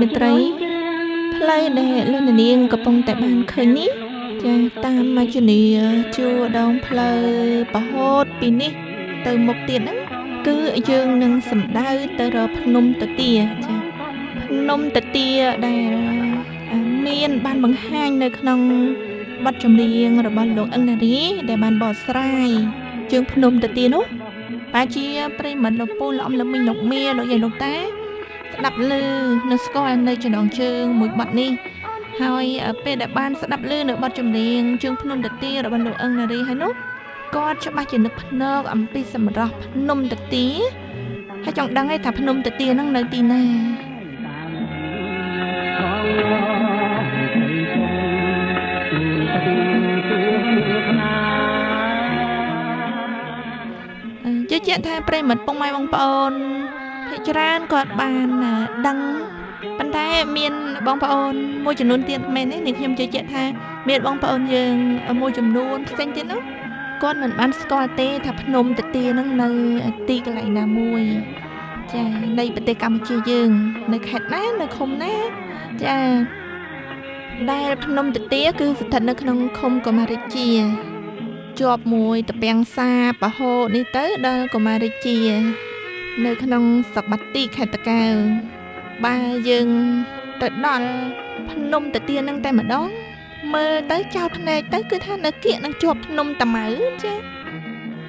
មេត្រីផ្លូវដែលលោកនាងកំពុងតែបានឃើញនេះចាតាមមកជំនាជួរដងផ្លូវពហូតពីនេះទៅមុខទៀតហ្នឹងគឺយើងនឹងសម្ដៅទៅរកភ្នំតាទាចាភ្នំតាទាដែលមានបានបង្ហាញនៅក្នុងបទចម្រៀងរបស់លោកអឹងណារីដែលបានបកស្រាយជើងភ្នំតាទានោះបើជាប្រិមត្តលោកពូលោកអ៊ំលោកមីងលោកមៀលោកយាយលោកតាស្ដាប់ឮនៅស្គាល់នៅចំណងជើងមួយបទនេះហើយពេលដែលបានស្ដាប់ឮនៅបទចម្រៀងជើងភ្នំតាទារបស់លោកអឹងណារីហើយនោះគាត់ច្បាស់ជានឹកភ្នែកអំពីសម្រស់ភ្នំតាទាហើយចង់ដឹងថាភ្នំតាទាហ្នឹងនៅទីណាជឿជាក់ថាប្រិមត្តពុកម៉ែបងប្អូនភាគច្រើនគាត់បានដឹងប៉ុន្តែមានបងប្អូនមួយចំនួនទៀតមែនទេនេះខ្ញុំជឿជាក់ថាមានបងប្អូនយើងមួយចំនួនផ្សេងទៀតនោះគាត់មិនបានស្គាល់ទេថាភ្នំតាទានឹងនៅទីកន្លែងណាមួយចានៃប្រទេសកម្ពុជាយើងនៅខេត្តណានៅឃុំណាចាដែលភ្នំតាទាគឺស្ថិតនៅក្នុងឃុំកុមាររាជាជាប់មួយតពាំងសាបរហូតនេះទៅដល់កុមាររាជានៅក្នុងស្រុកបាទីខេត្តតាកែវបើយើងទៅដល់ភ្នំតាទានឹងតែម្ដងមើលទៅចោលភ្នែកទៅគឺថានៅគៀកនឹងជាប់ភ្នំតាម៉ៅចា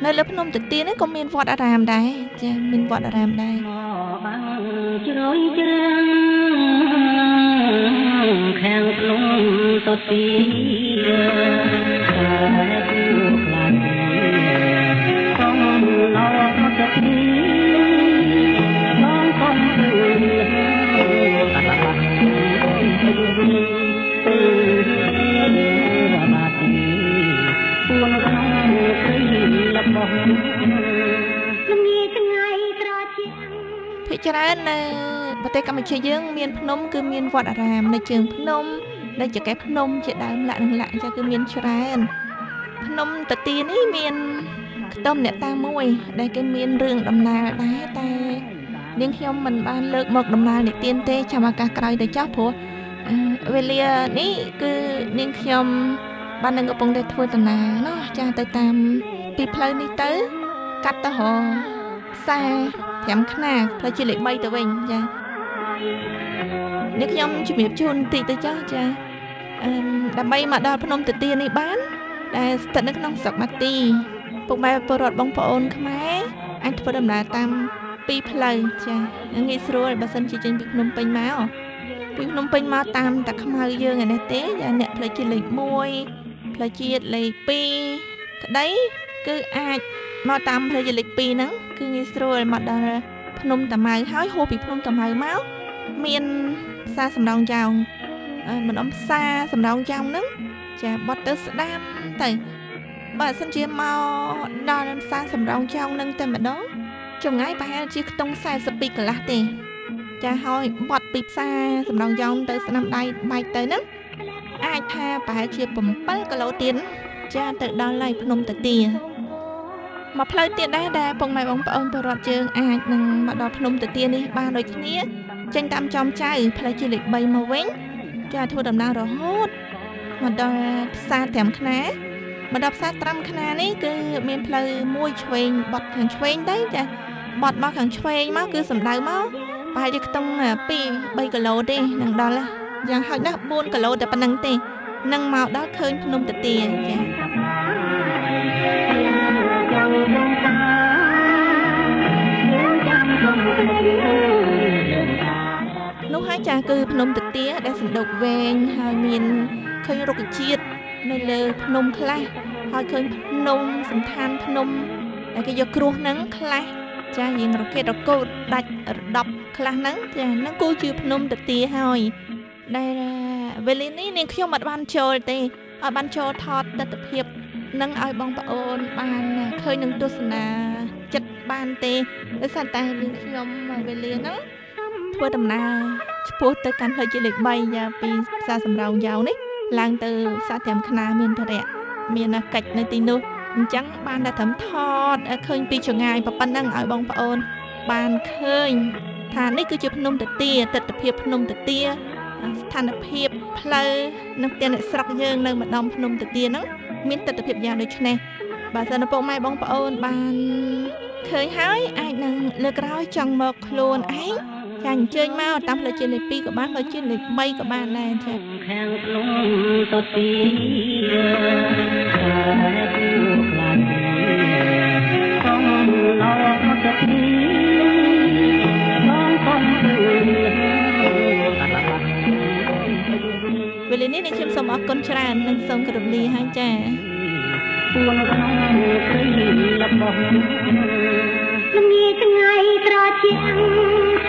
នៅលើភ្នំតាទានេះក៏មានវត្តអារាមដែរចាមានវត្តអារាមដែរជ្រោយជ្រាំងខាងភ្នំតាទាភាគច្រើននៅប្រទេសកម្ពុជាយើងមានភ្នំគឺមានវត្តអារាមនៅជើងភ្នំនៅចកេះភ្នំជាដើមលក្ខណៈចាគឺមានច្រើនភ្នំតាទានេះមានខ្ទមអ្នកតាមួយដែលគេមានរឿងដំណាលដែរតែនាងខ្ញុំមិនបានលើកមកដំណាលនិទានទេចាំឱកាសក្រោយទៅចោះព្រោះវេលានេះគឺនាងខ្ញុំបាននឹងកំពុងតែធ្វើដំណើរណោះចាទៅតាមពីផ្លូវនេះទៅកាត់ទៅរកផ្សារ5ខ្នាផ្លូវជាលេខ3ទៅវិញចានេះខ្ញុំជំរាបជូនតិចទៅចោះចាដើម្បីមកដល់ភ្នំតាទានេះបានដែលស្ថិតនៅក្នុងស្រុកបាទីពុកម៉ែពលរដ្ឋបងប្អូនខ្មែរអាចធ្វើដំណើរតាមពីរផ្លូវចាងាយស្រួលបើសិនជាចេញពីភ្នំពេញមកតាមតាខ្មៅយើងឯនេះទេចាអ្នកផ្លូវជាតិលេខ1ផ្លូវជាតិលេខ2ក្តីគឺអាចមកតាមផ្លូវជាតិលេខ2ហ្នឹងគឺងាយស្រួលមកដល់ភ្នំតាម៉ៅហើយហូរពីភ្នំតាម៉ៅមកមានផ្សារសំរោងយ៉ោងម្ដងផ្សារសំរោងយ៉ោងហ្នឹងចាបត់ទៅស្ដាំទៅបើសិនជាមកដល់ផ្សារសំរោងយ៉ោងហ្នឹងតែម្ដងចម្ងាយប្រហែលជាខ្ទង់42កន្លះទេចាហើយបត់ពីផ្សារសំរោងយ៉ោងទៅស្នាមដៃបែកទៅហ្នឹងអាចថាប្រហែលជា7គីឡូទៀតចាទៅដល់ហើយភ្នំតាទាមកផ្លូវទៀតដែរដែលពុកម៉ែបងប្អូនពលរដ្ឋយើងអាចនឹងមកដល់ភ្នំតាទានេះបានដូចគ្នាចេញតាមចំចៅផ្លូវជាលេខ3មកវិញចាធ្វើដំណើររហូតមកដល់ផ្សារ5ខ្នាមកដល់ផ្សារ5ខ្នានេះគឺមានផ្លូវមួយឆ្វេងបត់ខាងឆ្វេងទៅចាបត់មកខាងឆ្វេងមកគឺសំដៅមកប្រហែលជាខ្ទង់2-3គីឡូទេនឹងដល់យ៉ាងហោចណាស់4គីឡូតែប៉ុណ្្នឹងទេនឹងមកដល់ឃើញភ្នំតាទាចានោះហើយចាគឺភ្នំតាទាដែលសណ្ដូកវែងហើយមានឃើញរុក្ខជាតិនៅលើភ្នំខ្លះហើយឃើញភ្នំសំខាន់ភ្នំដែលគេយកគ្រោះហ្នឹងខ្លះចារៀងរកេតរកូតដាច់រដប់ខ្លះហ្នឹងចាហ្នឹងគឺជាភ្នំតាទាហើយដែលវេលានេះនាងខ្ញុំអត់បានចូលទេអត់បានចូលថតទស្សនវិជ្ជានឹងឲ្យបងប្អូនបានឃើញនឹងទស្សនាចិត្តបានទេដោយសារតែនាងខ្ញុំវេលាហ្នឹងធ្វើដំណើរឆ្ពោះទៅកាន់ផ្លូវជាលេខ3យ៉ាពីផ្សារសំរោងយ៉ោងនេះឡើងទៅផ្សារ5ខ្នាមានធរៈមានកិច្ចនៅទីនោះអញ្ចឹងបានតែត្រឹមថតឃើញពីចងាយប៉ុណ្ណឹងឲ្យបងប្អូនបានឃើញ ថានេះគឺជាភ្នំតាទាទិដ្ឋភាពភ្នំតាទាស្ថានភាពផ្លូវនិងផ្ទះអ្នកស្រុកយើងនៅម្ដុំភ្នំតាទាហ្នឹងមានទិដ្ឋភាពយ៉ាងដូចនេះបើសិនឪពុកម៉ែបងប្អូនបានឃើញហើយអាចនឹងលើកក្រោយចង់មកខ្លួនឯងចាអញ្ជើញមកតាមផ្លូវជាតិលេខ 2ក៏បានផ្លូវជាតិលេខ 3ក៏បានដែរចាខាងភ្នំតាទាវេលានេះខ្ញុំសូមអរគុណច្រើននិងសូមគោរពលាហើយចាពួនក្នុងព្រៃរបស់ល្ងាចថ្ងៃត្រជាក់